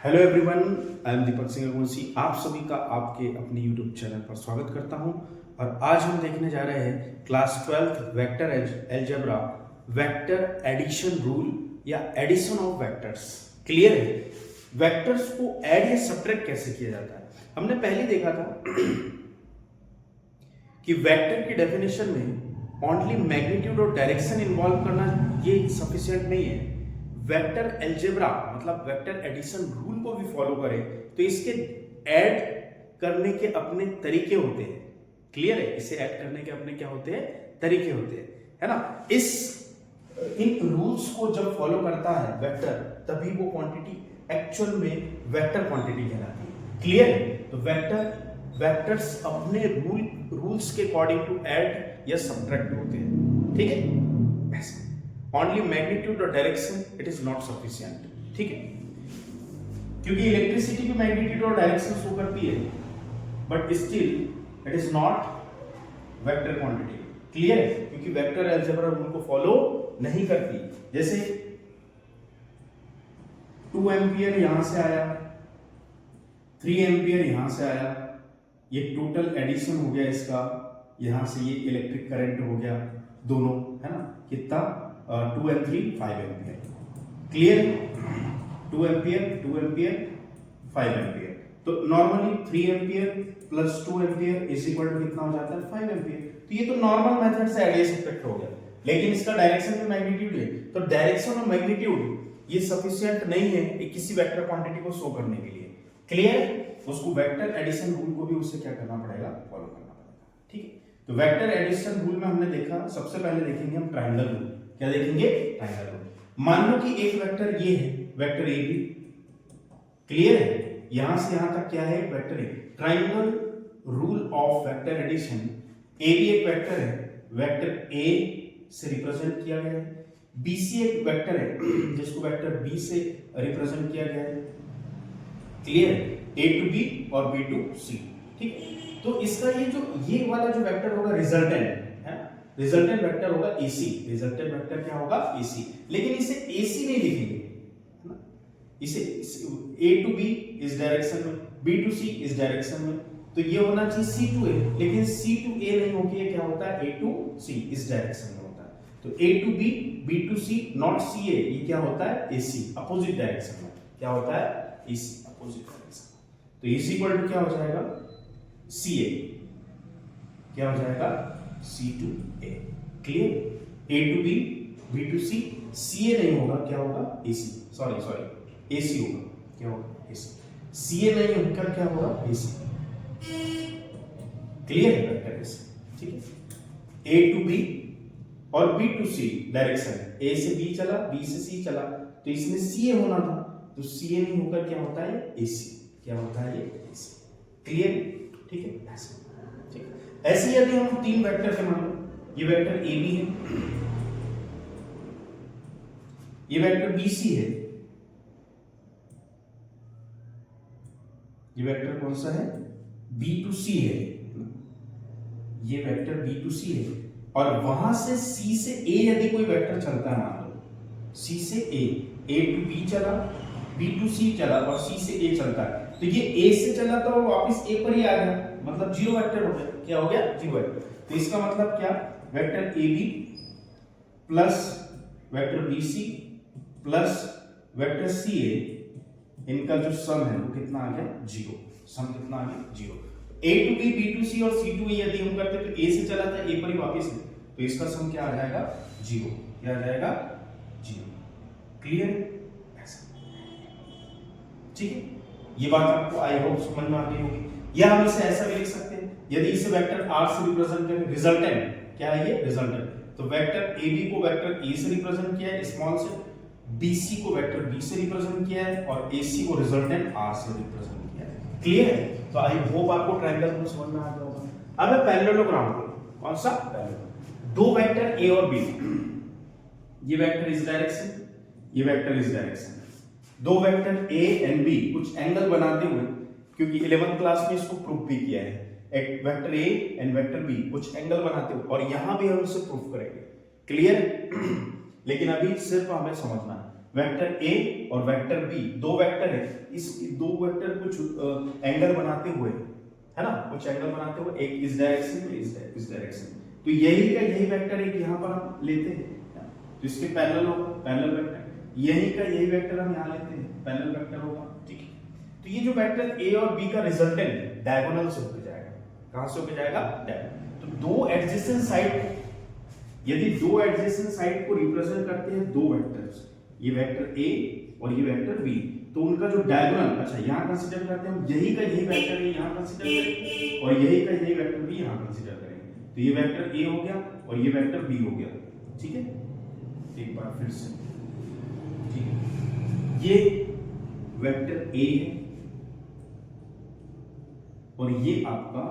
Hello everyone, I am Deepak Singh Raghuvanshi. आप सभी का आपके अपने यूट्यूब चैनल पर स्वागत करता हूं। और आज हम देखने जा रहे हैं class 12 vector algebra vector addition rule या एडिशन ऑफ वेक्टर्स। क्लियर है? वेक्टर्स को ऐड या सब्ट्रैक्ट कैसे किया जाता है हमने पहले देखा था कि वेक्टर की डेफिनेशन में ओनली मैग्नीट्यूड और डायरेक्शन इन्वॉल्व करना ये सफिशिएंट नहीं है। वेक्टर अलजेब्रा मतलब वेक्टर एडिशन रूल को भी फॉलो करें तो इसके ऐड करने के अपने तरीके होते हैं। क्लियर है? इसे ऐड करने के अपने क्या होते हैं? तरीके होते हैं, है ना। इन रूल्स को जब फॉलो करता है वेक्टर, तभी वो क्वांटिटी एक्चुअल में वेक्टर क्वांटिटी कहलाती है। क्लियर है? तो वेक्टर्स अपने रूल्स के अकॉर्डिंग टू ऐड या सब्ट्रैक्ट होते हैं। ठीक है? ऐसे ओनली मैग्नीट्यूड और direction it is not sufficient. ठीक है? क्योंकि इलेक्ट्रिसिटी की मैग्नीट्यूड और डायरेक्शन शो करती है, but still it is not vector quantity. Clear है? क्योंकि वेक्टर अलजेब्रा रूल को फॉलो नहीं करती। जैसे 2 एम्पियर यहां से आया, 3 एम्पियर यहां से आया, ये टोटल एडिशन हो गया इसका। यहां से ये इलेक्ट्रिक करंट हो गया दोनों, है ना। कितना? 2 and 3 5 ampere. Clear? 2 ampere 5 ampere. तो normally 3 ampere plus 2 ampere is equal to कितना हो जाता है? 5 एम्पियर। तो ये तो नॉर्मल मेथड से ऐड या सब्ट्रैक्ट हो गया, लेकिन इसका डायरेक्शन में मैग्नीट्यूड है। तो डायरेक्शन और मैग्नीट्यूड ये सफिशिएंट नहीं है किसी वेक्टर क्वांटिटी को शो करने के लिए। क्लियर? उसको वेक्टर एडिशन रूल को भी उसे क्या करना पड़ेगा? फॉलो करना पड़ेगा। ठीक है? तो वेक्टर एडिशन रूल में हमने देखा, सबसे पहले देखेंगे हम ट्रायंगल रूल। क्या देखेंगे? Triangle rule. मान लो कि एक वेक्टर ये है, वेक्टर ए बी। क्लियर है? यहां से यहां तक क्या है? Vector A. Triangle rule of vector addition, A B एक वेक्टर है, वेक्टर ए से रिप्रेजेंट किया गया है, बी सी एक वेक्टर है जिसको वेक्टर बी से रिप्रेजेंट किया गया है। क्लियर है? ए टू बी और बी टू सी। ठीक है? तो इसका ये वाला जो वेक्टर होगा रिजल्टेंट है, रिजल्टेंट वेक्टर होगा एसी। रिजल्टेंट वेक्टर क्या होगा? एसी। लेकिन इसे एसी नहीं लिखेंगे, है ना। इसे ए टू बी इस डायरेक्शन में, बी टू सी इस डायरेक्शन में, तो ये होना चाहिए सी टू ए। लेकिन सी टू ए नहीं होके ये क्या होता है? ए टू सी इस डायरेक्शन में होता है। तो A to B, B to C, not C A, ये क्या होता है? एसी, अपोजिट डायरेक्शन में। क्या होता है? AC, opposite direction. तो इज इक्वल टू क्या हो जाएगा? C A. क्या हो जाएगा? C to A. Clear? A to B, B to C, C A नहीं होगा, क्या होगा? एसी। सॉरी एसी होगा। क्या होगा? एसी। सी ए नहीं होकर क्या होगा? एसी। क्लियर है? Vector AC. ठीक है? ए टू बी और बी टू सी डायरेक्शन, ए से बी चला, बी से सी चला, तो इसमें सी ए होना था, तो सी ए नहीं होकर क्या होता है? एसी। क्या होता है? ये एसी। क्लियर? ठीक है? ऐसे। ठीक है? ऐसे यदि हम तीन वेक्टर के मान लो, ये वेक्टर ए बी है, ये वेक्टर बी सी है, ये वेक्टर कौन सा है? बी टू सी है, ये वेक्टर बी टू सी है, और वहां से सी से ए यदि कोई वेक्टर चलता है, मान लो सी से ए टू बी चला, बी टू सी चला और सी से ए चलता है, तो ये ए से चला तो वापस ए पर ही आ गया, मतलब जीरो वेक्टर हो गया। क्या हो गया? Zero vector. तो इसका मतलब क्या? Vector A B plus vector B C plus vector C A, इनका जो सम है वो कितना आ गया? जीरो। सम कितना आ गया? Zero. A to B, B to C और सी टू ए यदि हम करते तो ए से चला था, ए पर ही वापस है, तो इसका सम क्या आ जाएगा? जीरो। क्या आ जाएगा? जीरो। क्लियर? ठीक है? ये बात आपको आई होप समझ में आ गई होगी। या हम इसे ऐसा भी लिख सकते हैं, यदि इसे वेक्टर आर से रिप्रेजेंट करें, रिजल्टेंट क्या है? ये रिजल्टेंट। तो वेक्टर ए बी को वेक्टर ए से रिप्रेजेंट किया है स्मॉल से, बी सी को वेक्टर बी से रिप्रेजेंट किया है, और ए सी को रिजल्टेंट आर से रिप्रेजेंट किया है। क्लियर है? तो आई होप आपको ट्रायंगल रूल समझ में आ गया होगा। अब है पैरेललोग्राम रूल। कौन सा? पैरेललोग्राम। दो वेक्टर ए और बी, ये वेक्टर इस डायरेक्शन, ये वेक्टर इस डायरेक्शन, दो वेक्टर ए एंड बी कुछ एंगल बनाते हुए, क्योंकि 11th क्लास में इसको प्रूफ भी किया है, एक vector A and vector B कुछ एंगल बनाते हुए, और यहां भी हम इसे प्रूफ करेंगे। क्लियर? लेकिन अभी सिर्फ हमें समझना है वेक्टर ए और वेक्टर बी, दो वेक्टर है, इस दो वेक्टर कुछ एंगल बनाते हुए, है ना, कुछ एंगल बनाते हुए, एक इस डायरेक्शन में, इस डायरेक्शन में, तो यही का यही वेक्टर एक यहाँ पर हम लेते हैं, तो इसके पैरेलल होगा, पैरेलल वेक्टर, यही का यही वेक्टर हम यहाँ लेते हैं, पैरेलल वेक्टर होगा, ठीक है। तो ये जो वेक्टर ए और बी का रिजल्टेंट डायगोनल से होकर जाएगा, कहां से होकर जाएगा, डायगोनल। तो दो एडजेसेंट साइड, यदि दो एडजेसेंट साइड को रिप्रेजेंट करते हैं दो वेक्टर्स, ये वेक्टर ए और ये वेक्टर बी, तो उनका जो डायगोनल, अच्छा यहाँ कंसीडर करते हैं हम, यही का यही वेक्टर ए यहाँ कंसीडर करेंगे और यही का यही वेक्टर बी यहाँ कंसीडर करेंगे, तो ये वेक्टर ए हो गया और ये वेक्टर बी हो गया, ठीक है। एक बार फिर से, ठीक है, ये वेक्टर ए है और ये आपका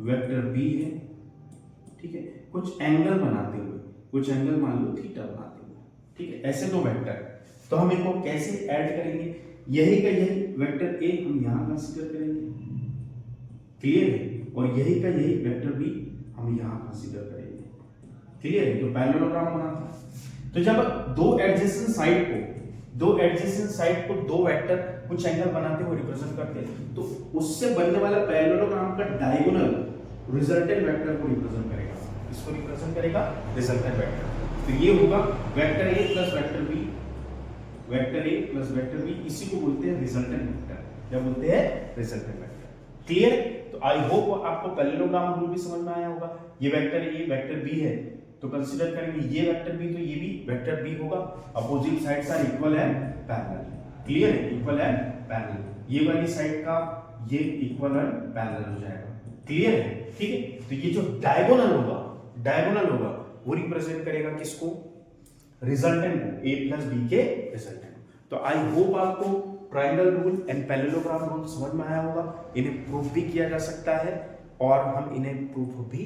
वेक्टर बी है, ठीक है, कुछ एंगल बनाते हुए, कुछ एंगल मान लो थीटा बनाते हुए, ठीक है, ऐसे दो वेक्टर। तो हम इनको कैसे ऐड करेंगे, यही का यही वेक्टर ए हम यहां कंसीडर करेंगे, क्लियर है, और यही का यही वेक्टर बी हम यहां कंसीडर करेंगे, क्लियर है। तो पैरेललोग्राम बना था। तो जब दो एडजेसेंट साइड को दो वेक्टर कुछ एंगल बनाते हुए रिप्रेजेंट करते हैं, तो उससे बनने वाला पैरेललोग्राम का डायगोनल रिजल्टेंट वेक्टर को रिप्रेजेंट करेगा, इसको रिप्रेजेंट करेगा रिजल्टेंट वेक्टर। तो ये होगा vector A plus vector B, vector A plus vector B, इसी को बोलते हैं रिजल्टेंट वेक्टर, क्या बोलते हैं, रिजल्टेंट वेक्टर, क्लियर। तो आई होप आपको पैरेललोग्राम रूल भी समझ में आया होगा। ये वेक्टर ए वेक्टर बी है, तो कंसीडर करेंगे ये वेक्टर बी, तो ये भी वेक्टर बी होगा, opposite sides are equal and parallel, clear है, इक्वल एंड पैरेलल, ये वाली साइड का ये इक्वल एंड पैरेलल हो जाएगा, क्लियर है, ठीक है। तो ये जो डायगोनल होगा वो रिप्रेजेंट करेगा किसको, रिजल्टेंट को, ए प्लस बी के रिजल्टेंट। तो आई होप आपको triangle rule and parallelogram rule समझ में आया होगा। इन्हें प्रूफ भी किया जा सकता है और हम इन्हें प्रूफ भी